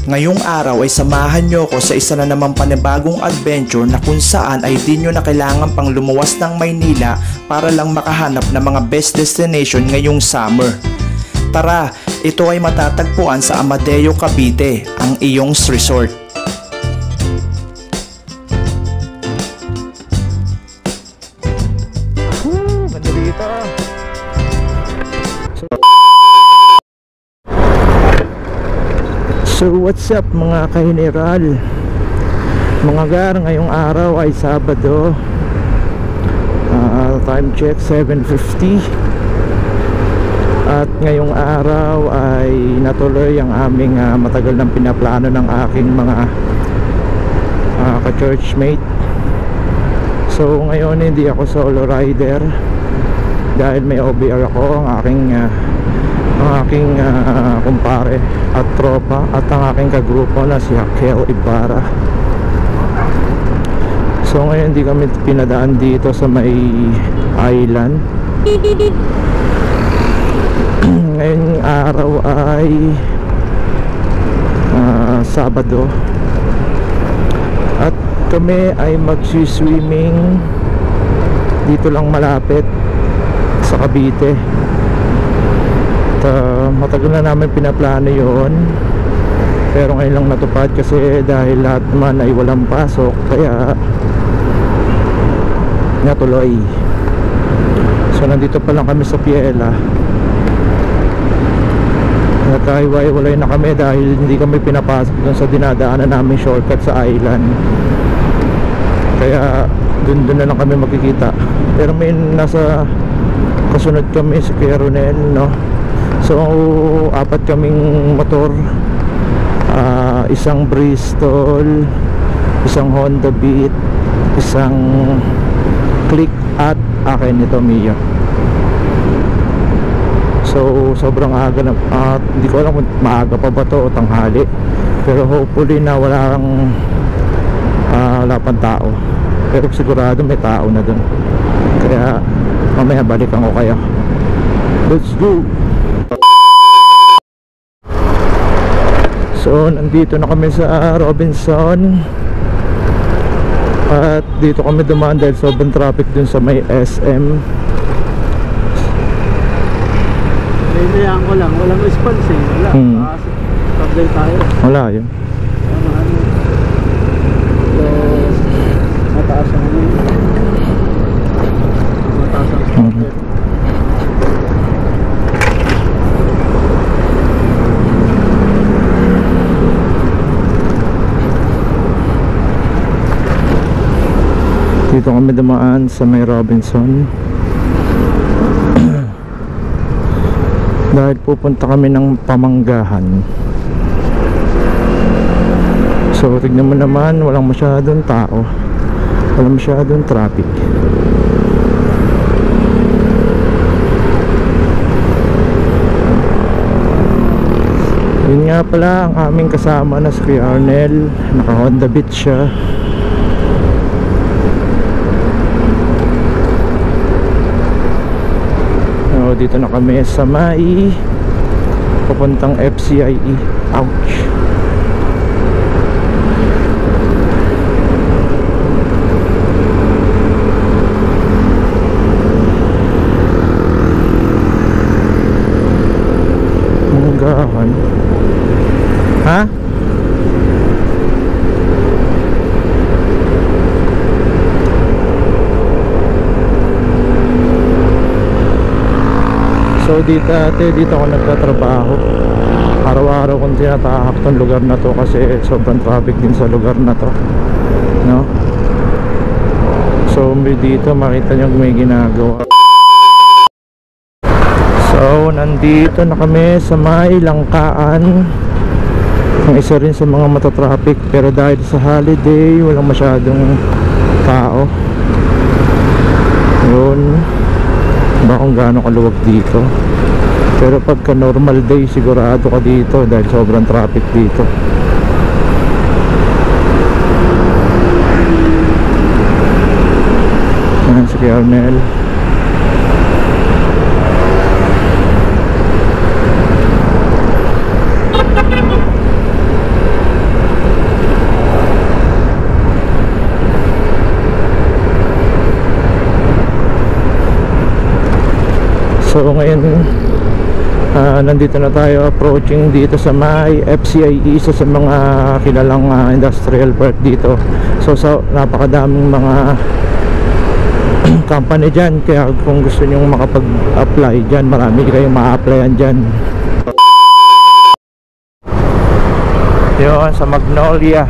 Ngayong araw ay samahan nyo ko sa isa na namang panibagong adventure na kung saan ay di nyo na kailangan pang lumuwas ng Maynila para lang makahanap ng mga best destination ngayong summer. Tara, ito ay matatagpuan sa Amadeo, Cavite, ang iyong resort. Ganda dito. So what's up mga ka-general, mga gar, ngayong araw ay Sabado, time check 7:50, at ngayong araw ay natuloy ang aming matagal nang pinaplano ng aking mga ka-churchmate. So ngayon hindi ako solo rider dahil may OBR ako, ang aking kumpare at tropa at ang aking kagrupo na si Hakel Ibarra. So ngayon hindi kami pinadaan dito sa may island. Ngayong araw ay Sabado at kami ay mag-swimming dito lang malapit sa Cavite. Matagal na namin pinaplano yon, pero ngayon lang natupad kasi dahil lahat naman ay walang pasok, kaya natuloy. So nandito pa lang kami sa Piela, nagkahiwa-hiwalay na kami dahil hindi kami pinapasok dun sa dinadaanan namin shortcut sa island, kaya dun na lang kami makikita. Pero may nasa kasunod kami si Kuya Ronel, no? So apat kaming motor, isang Bristol, isang Honda Beat, isang Click at akin ito Mio. So sobrang aga na, hindi ko alam kung maaga pa ba to o tanghali, pero hopefully na wala pang tao, pero sigurado may tao na dun, kaya mamaya balikan ko kayo. Let's go. So nandito na kami sa Robinson at dito kami dumaan dahil sobrang traffic dun sa may SM. Hinayaan ko lang, walang response eh. Wala, kasi tayo. Wala yun. So, mataas ang traffic. Dito kami dumaan sa may Robinson dahil pupunta kami ng Pamanggahan. So tignan mo naman, walang masyadong tao, walang masyadong traffic. Yun nga pala ang aming kasama na si Kuya Arnel, naka Honda Beat siya. Dito na kami sa may papuntang FCIE. Ouch. Manggahan. Ha? So dito ako nagtatrabaho. Araw-araw kong tinatahak tong lugar na to kasi sobrang traffic din sa lugar na to, no? So dito makita nyo may ginagawa. So nandito na kami sa may Langkaan, ang isa rin sa mga matatraffic, pero dahil sa holiday walang masyadong tao. Yun, ba kung gaano kaluwag dito, pero pagka normal day sigurado ka dito dahil sobrang traffic dito. Ayan si Arnel. nandito na tayo, approaching dito sa may FCIE, isa sa mga kilalang industrial park dito. So napakadaming mga company dyan, kaya kung gusto nyo makapag-apply dyan, marami kayong ma-applyan dyan. Yun, sa Magnolia.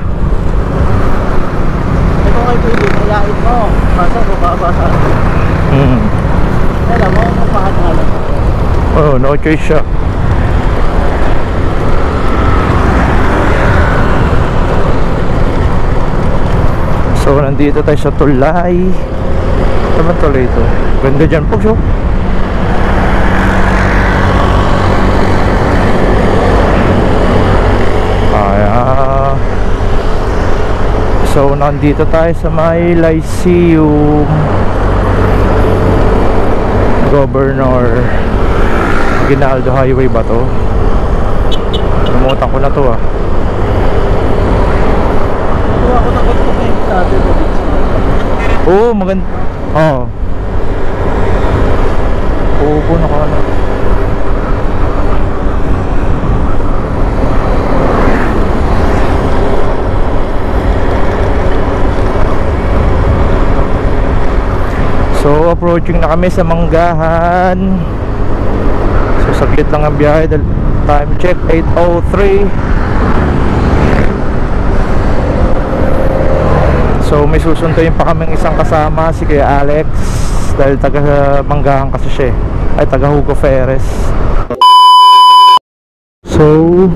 Ito kay Pili, malain mo. Basa ko babasa. Alam mo, mapahangalan. Oh, no choice siya. So, nandito tayo sa Tulay. Saan tulay ito? Ganda dyan po, so. So, nandito tayo sa may Lyceum Governor Aguinaldo Highway ba to? Numutan ko na to ah. Kuha ko na ko ngayon sa atin. Oo, maganda. Oo. Oo, na ka na. So, approaching na kami sa Manggahan. So, saglit lang ang biyahe. Time check, 8:03. So, may susunduin pa kaming isang kasama, si Kuya Alex. Dahil taga Manggahan kasi siya ay taga Hugo Ferres. So,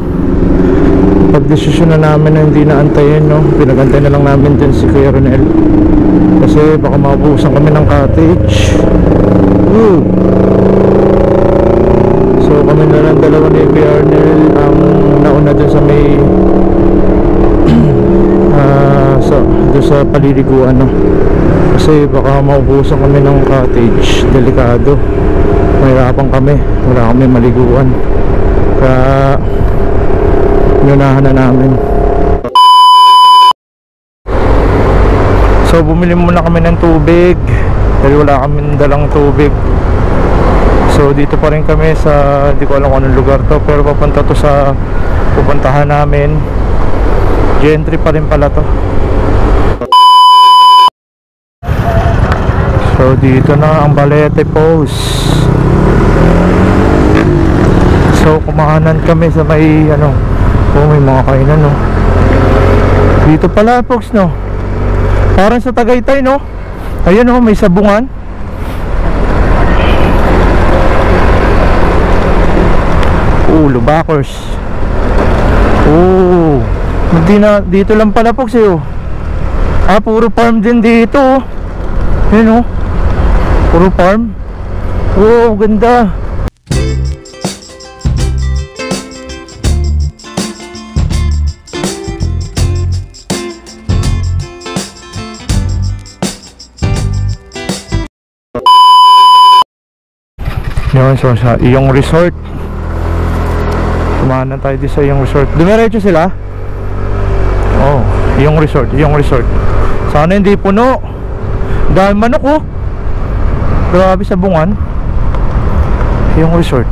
pag-desisyon na namin na hindi na antayin, no? Pinagantay na lang namin din si Kuya Ronel. Kasi baka maubusan kami ng cottage. So kami na lang dalawa ni Kuya Ronel ang nauna dun sa may dun sa paliliguan, no? Kasi baka maubusan kami ng cottage. Delikado. Mahirapan kami. Wala kami maliguan. Kaya inunahan na namin. So bumili muna kami ng tubig dahil wala kami dalang tubig. So dito pa rin kami sa, hindi ko alam kung anong lugar to, pero papunta to sa pupuntahan namin. Gentry pa rin pala to. So dito na ang Balete Post. So kumahanan kami sa may may mga kainan, no? Dito pala folks, no? Parang sa Tagaytay, no? Ayun, no? May sabungan. Lubakers. Dito lang pala folks, eh, oh. Puro farm din dito, oh. Ayun, oh. Puro farm. Ganda. Yun, so sa iyong resort. Kumanan tayo di sa iyong resort. Dumiretso sila? Oh, iyong resort. Sana hindi puno. Dahil manok, oh. Grabe sa bungan. Iyong resort.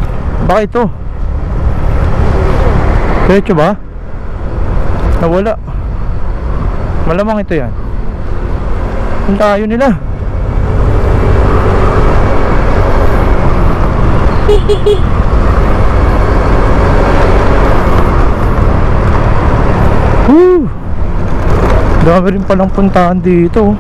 Baka ito. Diretso ba? Nawala. Malamang ito yan. Ang tayo nila. Dami rin palang puntahan dito.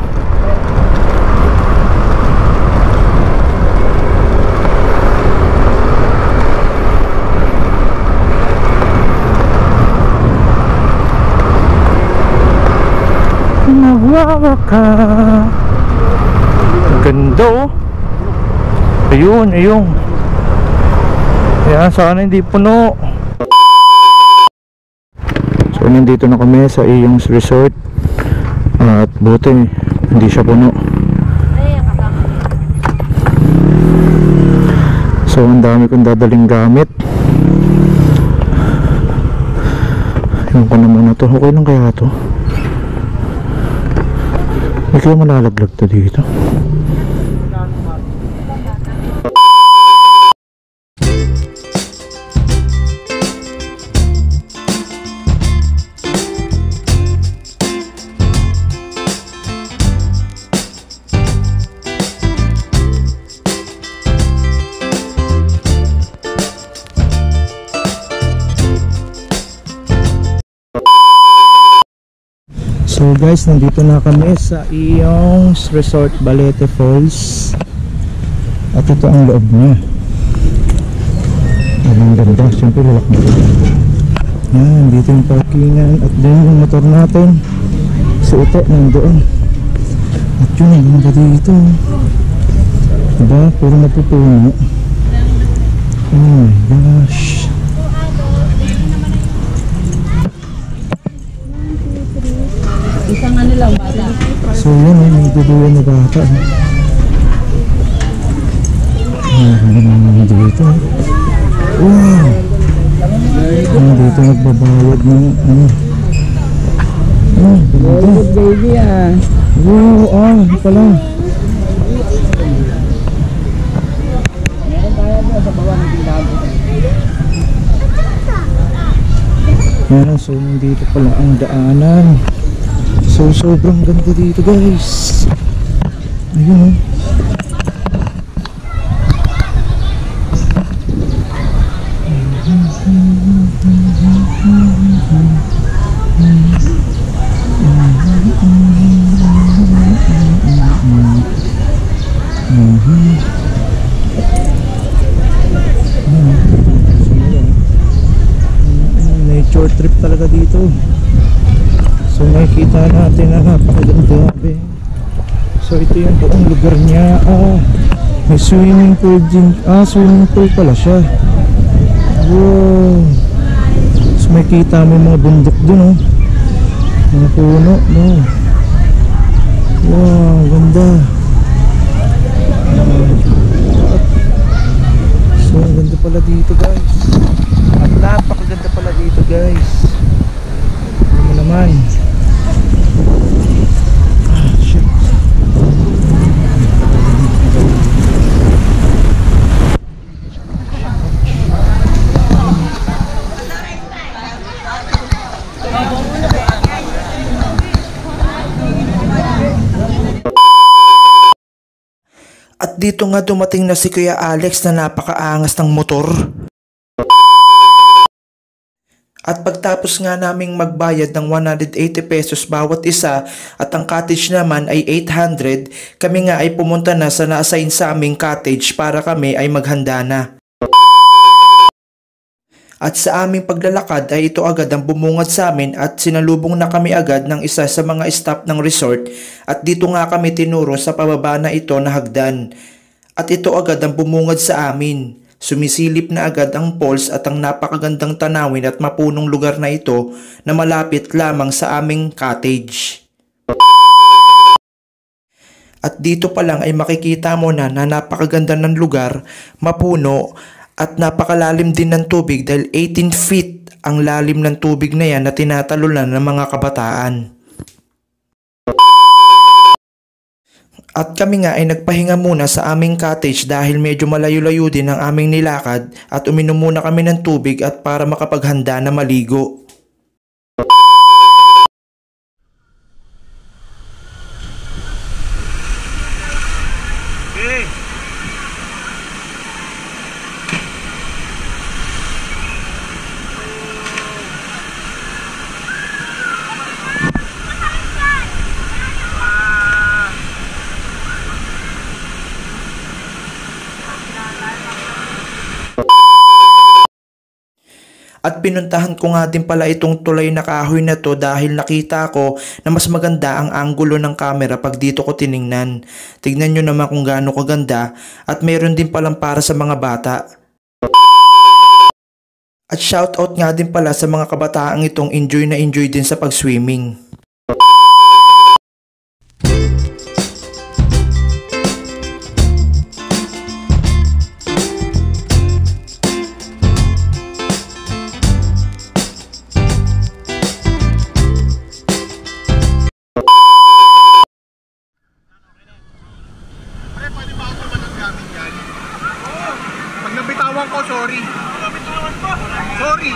Nawawa ka. Ganda, oh. Ayun. Ayan, sana hindi puno. So nandito na kami sa iyong resort. At buti hindi siya puno. So ang dami kong dadaling gamit. Ewan ko na muna to. Okay lang kaya to? Hindi kaya malalaglag to dito. So guys, nandito na kami sa Iyong's Resort Balete Falls. At ito ang loob niya. Ang ganda, siyempre lalak na. Yan, dito yung parkingan. At din yung motor natin. So ito, nandoon. At yun, ang ganda dito. Diba? Puro napupuno. Oh my gosh. Isang ano lang bata. So yan, may duduyan na bata. Dito. Wow! Dito nagbabayad ng ano. Good baby ah. Wow! Pala. Yan, so nandito pala ang daanan. So sobrang ganda dito guys. Ayun oh. Nature trip talaga dito. So makikita natin na napakaganda. So ito yung buong lugar niya. May swimming pool din. Swimming pool pala siya. Wow. So makikita mo yung mga bundok dun oh. Mga puno no. Wow, ganda. So ang ganda pala dito guys. At napakaganda pala dito guys. Ano naman. Shit. At dito nga dumating na si Kuya Alex na napakaangas ng motor. At pagtapos nga naming magbayad ng 180 pesos bawat isa at ang cottage naman ay 800, kami nga ay pumunta na sa na-assign sa aming cottage para kami ay maghanda na. At sa aming paglalakad ay ito agad ang bumungad sa amin at sinalubong na kami agad ng isa sa mga staff ng resort at dito nga kami tinuro sa pababa na ito na hagdan. At ito agad ang bumungad sa amin. Sumisilip na agad ang falls at ang napakagandang tanawin at mapunong lugar na ito na malapit lamang sa aming cottage. At dito pa lang ay makikita mo na napakaganda ng lugar, mapuno at napakalalim din ng tubig dahil 18 feet ang lalim ng tubig na yan na tinatalunan ng mga kabataan. At kami nga ay nagpahinga muna sa aming cottage dahil medyo malayo-layo din ang aming nilakad at uminom muna kami ng tubig at para makapaghanda na maligo. At pinuntahan ko nga din pala itong tulay na kahoy na to dahil nakita ko na mas maganda ang anggulo ng camera pag dito ko tiningnan. Tignan nyo naman kung gaano kaganda at meron din palang para sa mga bata. At shoutout nga din pala sa mga kabataang itong enjoy na enjoy din sa pag-swimming. Nabitawan ko, sorry. Sorry.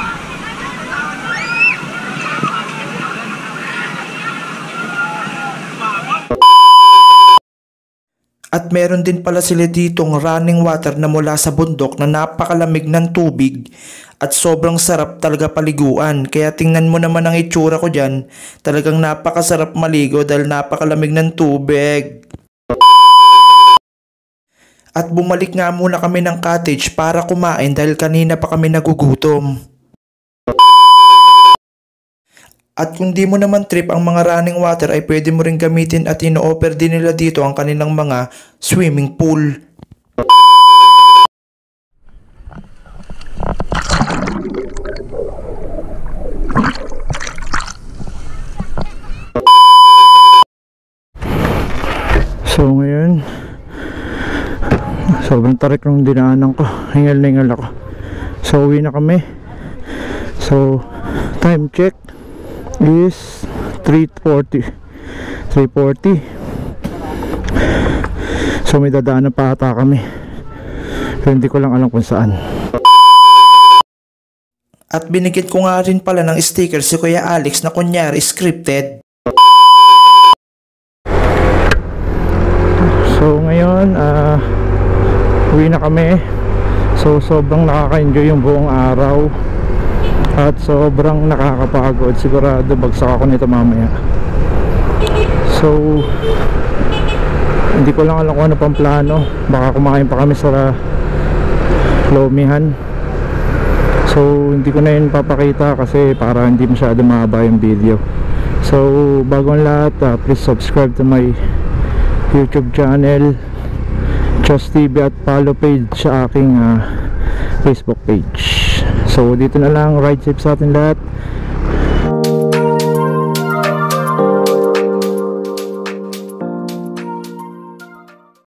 At meron din pala sila ditong running water na mula sa bundok na napakalamig ng tubig at sobrang sarap talaga paliguan. Kaya tingnan mo naman ang itsura ko dyan, talagang napakasarap maligo dahil napakalamig ng tubig. At bumalik nga muna kami ng cottage para kumain dahil kanina pa kami nagugutom. At kung di mo naman trip ang mga running water ay pwede mo rin gamitin at ino-offer din nila dito ang kanilang mga swimming pool. So ngayon, sobrang tarik ng dinaanan ko. Hingal na hingal ako. So uwi na kami. So time check is 3:40. So may dadaanan pa ata kami, pero hindi ko lang alam kung saan. At binigyan ko nga rin pala ng sticker si Kuya Alex na kunyari scripted. So ngayon uwi na kami. So sobrang nakaka-enjoy yung buong araw at sobrang nakakapagod. Sigurado bagsak ako nito mamaya. So hindi ko lang alam kung ano pang plano. Baka kumain pa kami sa Lomihan. So hindi ko na yun papakita kasi para hindi masyado mahaba yung video. So bago ang lahat, please subscribe to my YouTube channel Just TV at follow page sa aking Facebook page. So dito na lang, ride safe sa atin lahat.